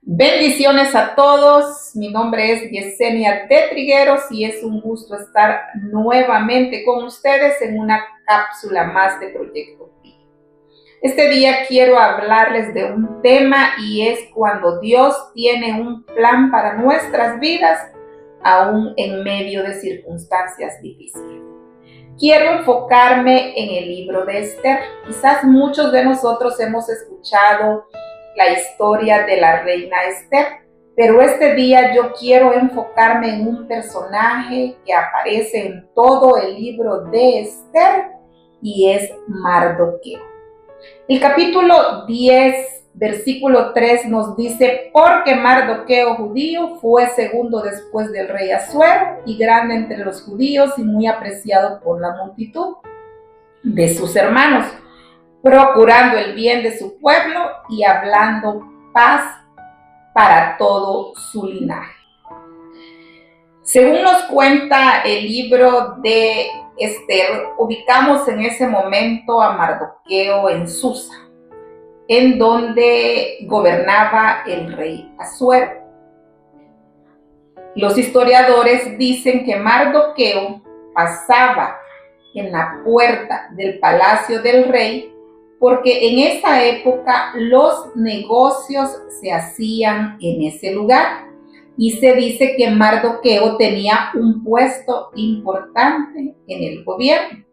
Bendiciones a todos, mi nombre es Yesenia de Trigueros y es un gusto estar nuevamente con ustedes en una cápsula más de Proyecto Pi. Este día quiero hablarles de un tema y es cuando Dios tiene un plan para nuestras vidas, aún en medio de circunstancias difíciles. Quiero enfocarme en el libro de Esther. Quizás muchos de nosotros hemos escuchado la historia de la reina Esther, pero este día yo quiero enfocarme en un personaje que aparece en todo el libro de Esther y es Mardoqueo. El capítulo 10, versículo 3 nos dice: porque Mardoqueo judío fue segundo después del rey Asuero y grande entre los judíos y muy apreciado por la multitud de sus hermanos, procurando el bien de su pueblo y hablando paz para todo su linaje. Según nos cuenta el libro de Esther, ubicamos en ese momento a Mardoqueo en Susa, en donde gobernaba el rey Asuero. Los historiadores dicen que Mardoqueo pasaba en la puerta del palacio del rey porque en esa época los negocios se hacían en ese lugar y se dice que Mardoqueo tenía un puesto importante en el gobierno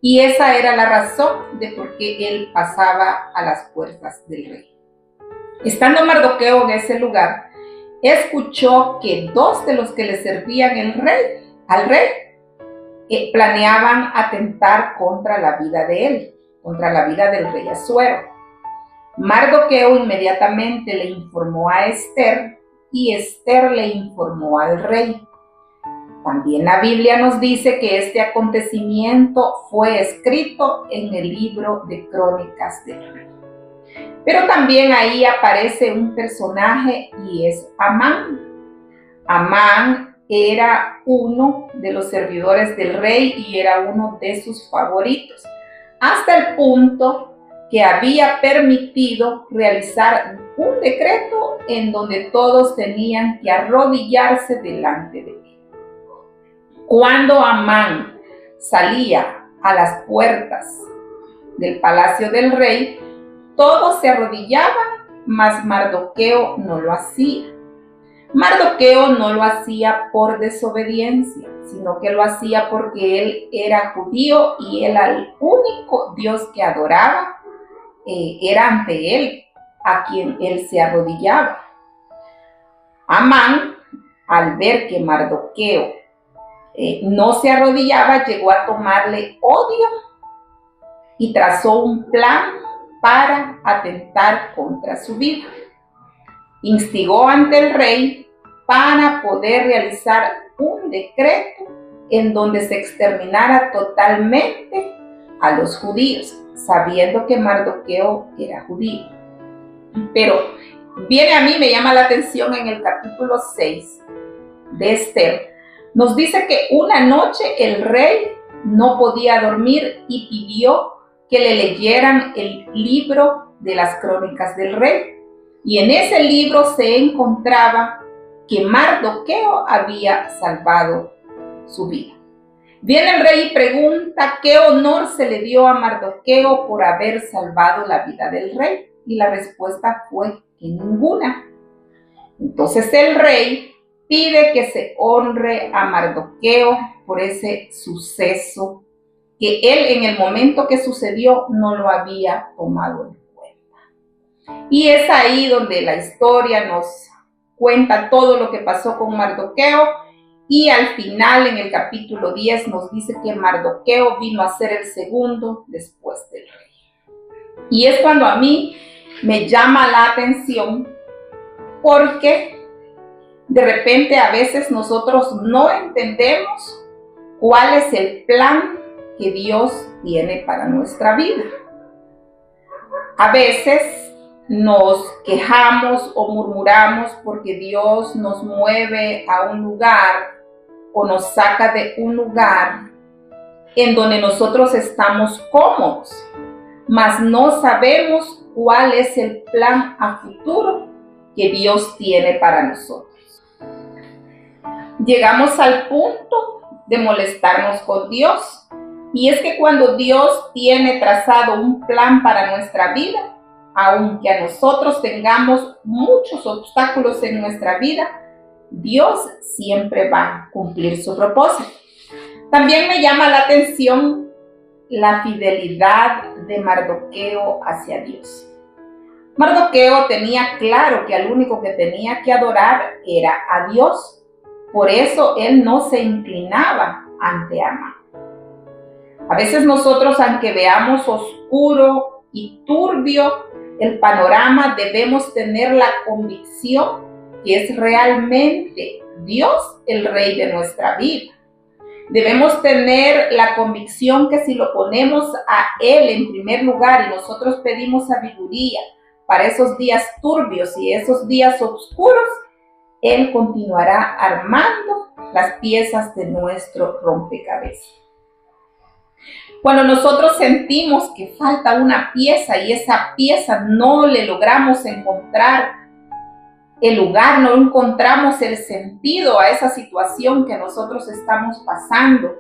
y esa era la razón de por qué él pasaba a las puertas del rey. Estando Mardoqueo en ese lugar, escuchó que dos de los que le servían al rey planeaban atentar contra la vida de él, contra la vida del rey Asuero. Mardoqueo inmediatamente le informó a Esther y Esther le informó al rey. También la Biblia nos dice que este acontecimiento fue escrito en el libro de Crónicas del Rey. Pero también ahí aparece un personaje y es Amán. Amán era uno de los servidores del rey y era uno de sus favoritos, hasta el punto que había permitido realizar un decreto en donde todos tenían que arrodillarse delante de él. Cuando Amán salía a las puertas del palacio del rey, todos se arrodillaban, mas Mardoqueo no lo hacía. Mardoqueo no lo hacía por desobediencia, sino que lo hacía porque él era judío y él al único Dios que adoraba era ante él, a quien él se arrodillaba. Amán, al ver que Mardoqueo no se arrodillaba, llegó a tomarle odio y trazó un plan para atentar contra su vida. Instigó ante el rey para poder realizar un decreto en donde se exterminara totalmente a los judíos, sabiendo que Mardoqueo era judío. Pero viene a mí, me llama la atención en el capítulo 6 de Esther, nos dice que una noche el rey no podía dormir y pidió que le leyeran el libro de las Crónicas del Rey. Y en ese libro se encontraba que Mardoqueo había salvado su vida. Viene el rey y pregunta qué honor se le dio a Mardoqueo por haber salvado la vida del rey. Y la respuesta fue que ninguna. Entonces el rey pide que se honre a Mardoqueo por ese suceso que él en el momento que sucedió no lo había tomado en cuenta. Y es ahí donde la historia nos cuenta todo lo que pasó con Mardoqueo y al final en el capítulo 10 nos dice que Mardoqueo vino a ser el segundo después del rey. Y es cuando a mí me llama la atención porque de repente a veces nosotros no entendemos cuál es el plan que Dios tiene para nuestra vida. A veces nos quejamos o murmuramos porque Dios nos mueve a un lugar o nos saca de un lugar en donde nosotros estamos cómodos, mas no sabemos cuál es el plan a futuro que Dios tiene para nosotros. Llegamos al punto de molestarnos con Dios. Y es que cuando Dios tiene trazado un plan para nuestra vida, aunque a nosotros tengamos muchos obstáculos en nuestra vida, Dios siempre va a cumplir su propósito. También me llama la atención la fidelidad de Mardoqueo hacia Dios. Mardoqueo tenía claro que al único que tenía que adorar era a Dios. Por eso él no se inclinaba ante Amán. A veces nosotros, aunque veamos oscuro y turbio el panorama, debemos tener la convicción que es realmente Dios el Rey de nuestra vida. Debemos tener la convicción que si lo ponemos a Él en primer lugar y nosotros pedimos sabiduría para esos días turbios y esos días oscuros, Él continuará armando las piezas de nuestro rompecabezas. Cuando nosotros sentimos que falta una pieza y esa pieza no le logramos encontrar el lugar, no encontramos el sentido a esa situación que nosotros estamos pasando,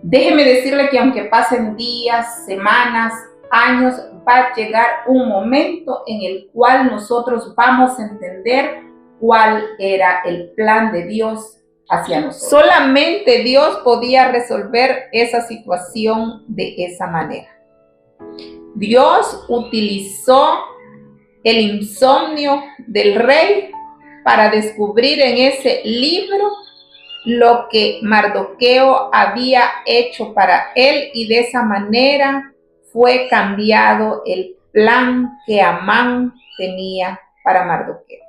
déjeme decirle que aunque pasen días, semanas, años, va a llegar un momento en el cual nosotros vamos a entender cuál era el plan de Dios hacia nosotros. Solamente Dios podía resolver esa situación de esa manera. Dios utilizó el insomnio del rey para descubrir en ese libro lo que Mardoqueo había hecho para él, y de esa manera fue cambiado el plan que Amán tenía para Mardoqueo.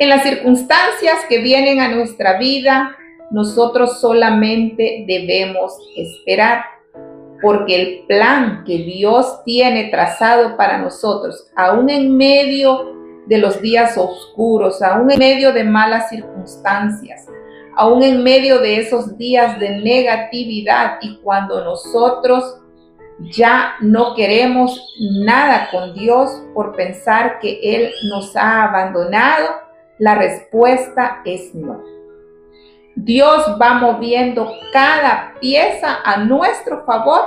En las circunstancias que vienen a nuestra vida, nosotros solamente debemos esperar, porque el plan que Dios tiene trazado para nosotros, aún en medio de los días oscuros, aún en medio de malas circunstancias, aún en medio de esos días de negatividad, y cuando nosotros ya no queremos nada con Dios por pensar que Él nos ha abandonado, la respuesta es no. Dios va moviendo cada pieza a nuestro favor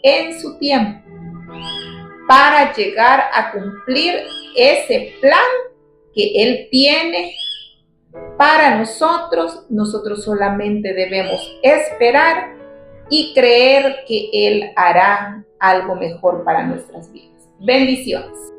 en su tiempo para llegar a cumplir ese plan que Él tiene para nosotros. Nosotros solamente debemos esperar y creer que Él hará algo mejor para nuestras vidas. Bendiciones.